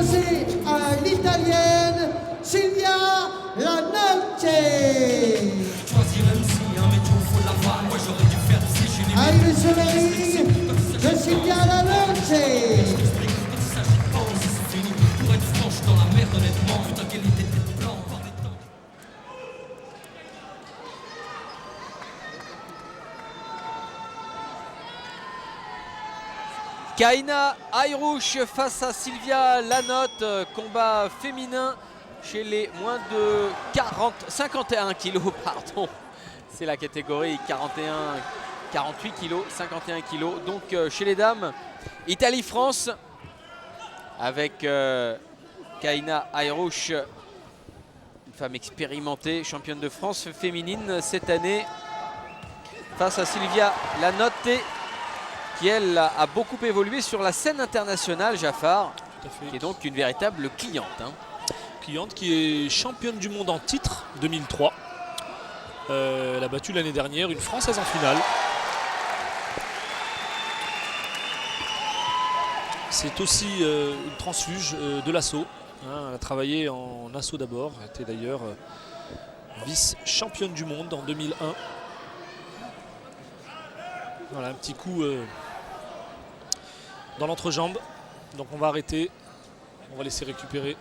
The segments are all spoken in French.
opposée à l'italienne Silvia Lanotte. Arrivée sur la ligne de Silvia Lanotte. Kaina Ayrouch face à Silvia Lanotte, combat féminin chez les moins de 51 kilos, pardon. C'est la catégorie 48 kilos, 51 kilos. Donc chez les dames, Italie-France avec Kaina Ayrouch, une femme expérimentée, championne de France féminine cette année, face à Silvia Lanotte, qui elle a beaucoup évolué sur la scène internationale, Jaffar, qui est donc une véritable cliente. Cliente qui est championne du monde en titre 2003. Elle a battu l'année dernière une Française en finale. C'est aussi une transfuge de l'assaut. Elle a travaillé en assaut d'abord. Elle était d'ailleurs vice-championne du monde en 2001. Voilà, un petit coup dans l'entrejambe. Donc on va arrêter. On va laisser récupérer.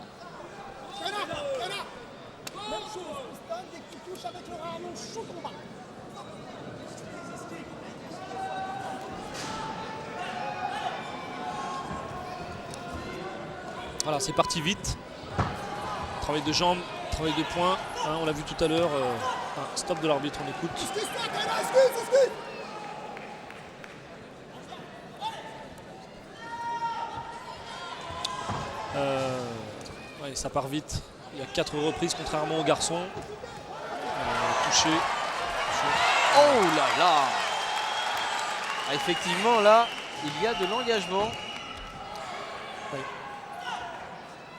Voilà, c'est parti vite. Travail de jambes, travail de poing. On l'a vu tout à l'heure. Stop de l'arbitre, on écoute. Ouais, ça part vite. Il y a 4 reprises contrairement aux garçons. Touché. Oh là là! Effectivement, là, il y a de l'engagement. Ouais.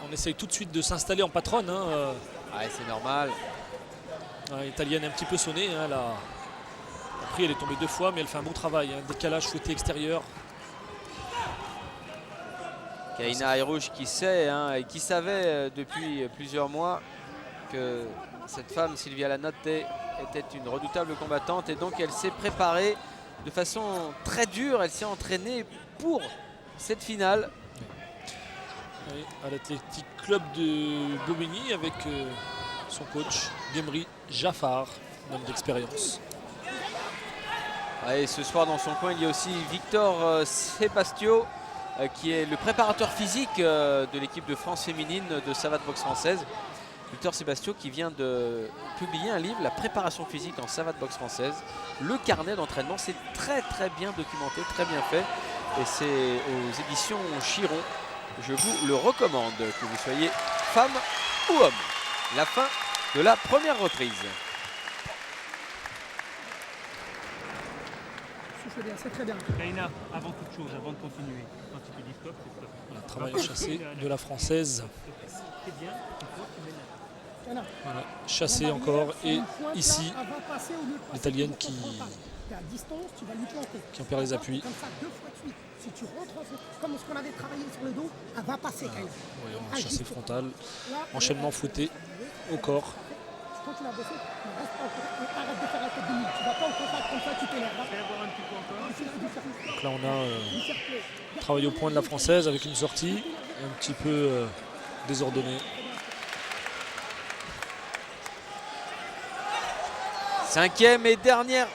On essaye tout de suite de s'installer en patronne. Ouais, c'est normal. L'italienne est un petit peu sonnée. Après, elle est tombée 2 fois, mais elle fait un bon travail. Décalage fouetté extérieur. Kaina Ayrouch qui sait et qui savait depuis plusieurs mois que cette femme, Silvia Lanotte, était une redoutable combattante, et donc elle s'est préparée de façon très dure. Elle s'est entraînée pour cette finale. Oui, à l'Athletic Club de Bobigny avec son coach Gemri Jaffar, un homme d'expérience. Et ce soir dans son coin, il y a aussi Victor Sebastio, qui est le préparateur physique de l'équipe de France féminine de savate boxe française. Victor Sebastio qui vient de publier un livre, La préparation physique en savate boxe française. Le carnet d'entraînement, c'est très bien documenté, très bien fait. Et c'est aux éditions Chiron. Je vous le recommande, que vous soyez femme ou homme. La fin de la première reprise. C'est très bien. Kaina, avant toute chose, avant de continuer, quand tu te dis stop, c'est stop. Voilà, travail chassé de la française. C'est bien, Voilà, chassé encore. Et ici, l'italienne qui en perd les appuis. Si tu rentres comme ce qu'on avait travaillé sur le dos, elle va passer. Ouais, on a chassé frontal. Enchaînement fouetté au corps. Quand tu l'as baissé, arrête de faire la tête de mille. Tu vas pas au contact comme ça, tu t'énerves. Donc là on a travaillé au point de la française avec une sortie un petit peu désordonnée. Quatrième et dernière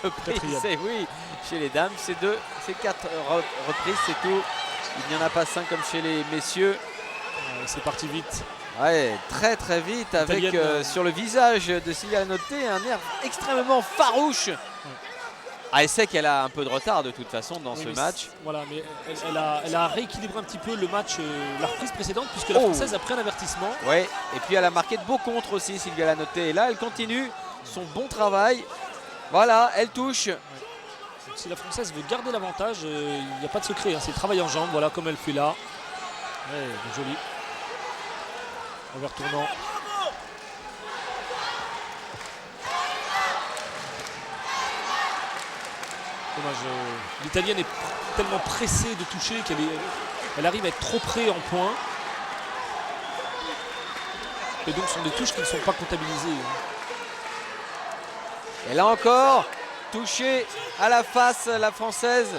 reprise. Oui, chez les dames, c'est 4 reprises, c'est tout. Il n'y en a pas 5 comme chez les messieurs. C'est parti vite. Ouais, très vite, avec sur le visage de Silvia Lanotte un air extrêmement farouche. Elle sait qu'elle a un peu de retard de toute façon dans ce match. Voilà, mais elle a rééquilibré un petit peu le match, la reprise précédente, puisque la française a pris un avertissement. Oui, et puis elle a marqué de beaux contres aussi, Silvia Lanotte. Et là, elle continue son bon travail. Voilà, elle touche. Ouais. Si la française veut garder l'avantage, il n'y a pas de secret. C'est le travail en jambes, voilà, comme elle fait là. Ouais, joli. Envers tournant. Dommage. L'italienne est tellement pressée de toucher qu'elle est Elle arrive à être trop près en points. Et donc ce sont des touches qui ne sont pas comptabilisées. Et là encore, touché à la face, la française.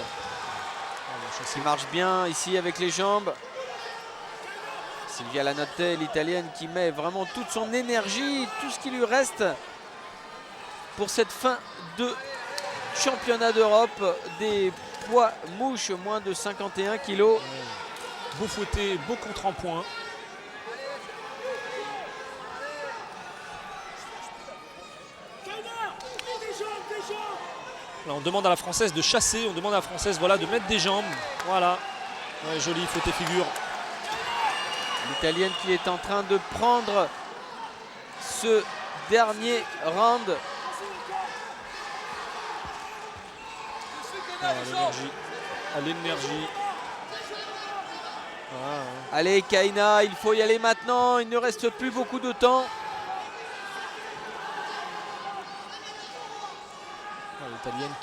Qui marche bien ici avec les jambes. Silvia Lanotte, l'italienne, qui met vraiment toute son énergie, tout ce qui lui reste pour cette fin de championnat d'Europe des poids mouches, moins de 51 kilos. Beau fouetté, beau contre en point. Là, on demande à la française de chasser, on demande à la française voilà, de mettre des jambes. Voilà, ouais, joli fouetté figure. L'italienne qui est en train de prendre ce dernier round. Ah, l'énergie. À l'énergie. Ah, Allez Kaina, il faut y aller maintenant, il ne reste plus beaucoup de temps. L'italienne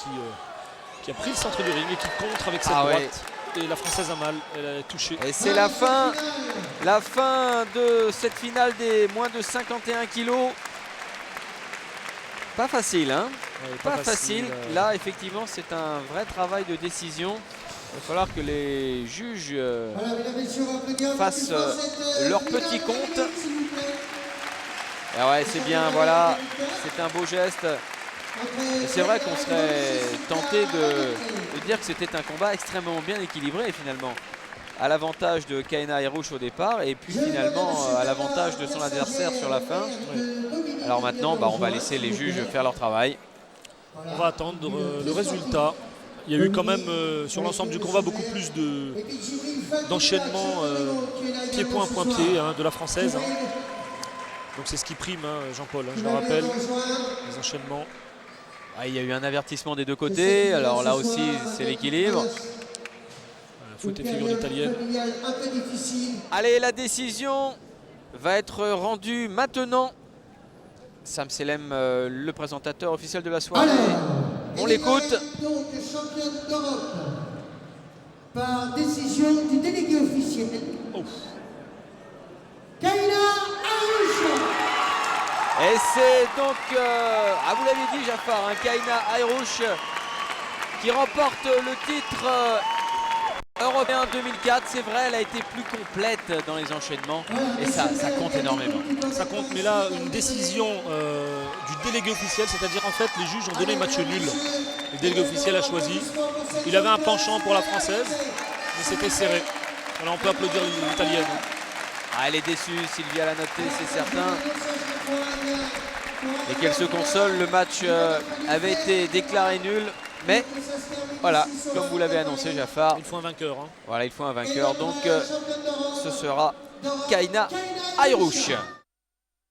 qui a pris le centre du ring et qui contre avec cette droite. Ouais. Et la française a mal, elle est touchée. Et c'est la fin de cette finale des moins de 51 kilos. Pas facile, hein? Ouais, Pas facile. Là, effectivement, c'est un vrai travail de décision. Il va falloir que les juges fassent leur petit compte. Et ouais, c'est bien, voilà. C'est un beau geste. Et c'est vrai qu'on serait tenté de dire que c'était un combat extrêmement bien équilibré finalement. À l'avantage de Kaina Airouche au départ et puis finalement à l'avantage de son adversaire sur la fin. Alors maintenant, on va laisser les juges faire leur travail. On va attendre le résultat. Il y a eu quand même sur l'ensemble du combat beaucoup plus d'enchaînement pied-point, point-pied hein, de la française. Hein. Donc c'est ce qui prime, hein, Jean-Paul, hein, je le rappelle, les enchaînements. Ah, il y a eu un avertissement des deux côtés, alors là aussi c'est l'équilibre. Fouetté figure d'italienne. Allez, la décision va être rendue maintenant. Sam Selem, le présentateur officiel de la soirée. On l'écoute. Donc championne d'Europe par décision du délégué officiel. Oh. Kaina Airouche. Et c'est donc, vous l'avez dit Jafar, hein, Kaina Airouche qui remporte le titre européen 2004. C'est vrai, elle a été plus complète dans les enchaînements et ça compte énormément. Ça compte, mais là, une décision du délégué officiel, c'est-à-dire en fait, les juges ont donné match nul. Le délégué officiel a choisi. Il avait un penchant pour la française, mais c'était serré. Alors on peut applaudir l'italienne. Ah, elle est déçue, Silvia Lanotte, c'est certain. Et qu'elle se console, le match avait été déclaré nul. Mais voilà, comme vous l'avez annoncé, Jafar. Il faut un vainqueur. Hein. Voilà, il faut un vainqueur. Donc ce sera Kaina Airouche.